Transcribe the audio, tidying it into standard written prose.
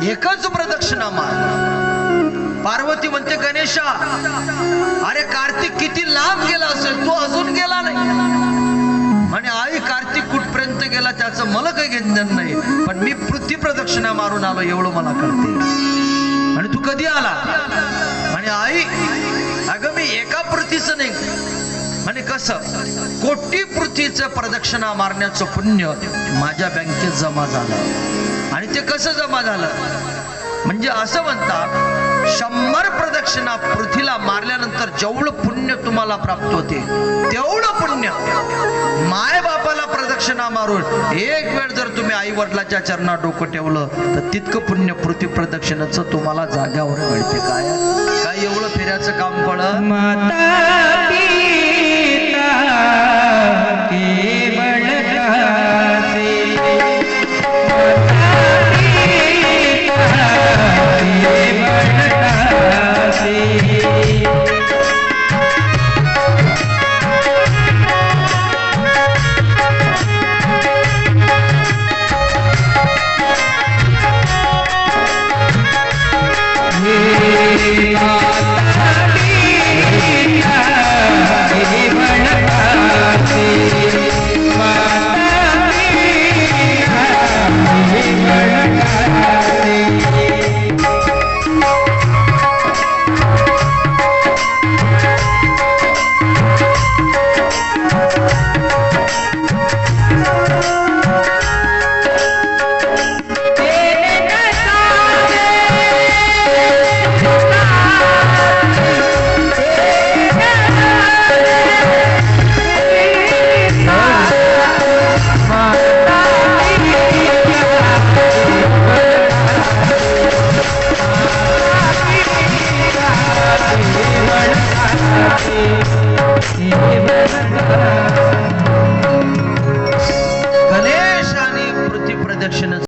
एकच प्रदक्षिणा मार। पार्वती म्हणते गणेशा अरे कार्तिक किती लांब गेला असेल, तो अजून गेला नाही। आणि आई कार्तिक कुठपर्यंत गेला त्याचं मला काही घेणं नाही, पण मी पृथ्वी प्रदक्षिणा मारून आलो एवढं मला कळते। आणि तू कधी आला? आणि आई अगं मी एका पृथ्वीचं नाही, आणि कसं कोटी पृथ्वीचं प्रदक्षिणा मारण्याचं पुण्य माझ्या बँकेत जमा झालं। आणि ते कसं जमा झालं म्हणजे असं म्हणतात 100 प्रदक्षिणा पृथ्वीला मारल्यानंतर जेवढं पुण्य तुम्हाला प्राप्त होते तेवढं पुण्य माय बापाला प्रदक्षिणा मारून एक वेळ जर तुम्ही आई वडिलाच्या चरणात डोकं ठेवलं तर तितकं पुण्य पृथ्वी प्रदक्षिणाचं तुम्हाला जाग्यावर मिळते। काय एवढं फिरायचं काम पडलं? माता पिता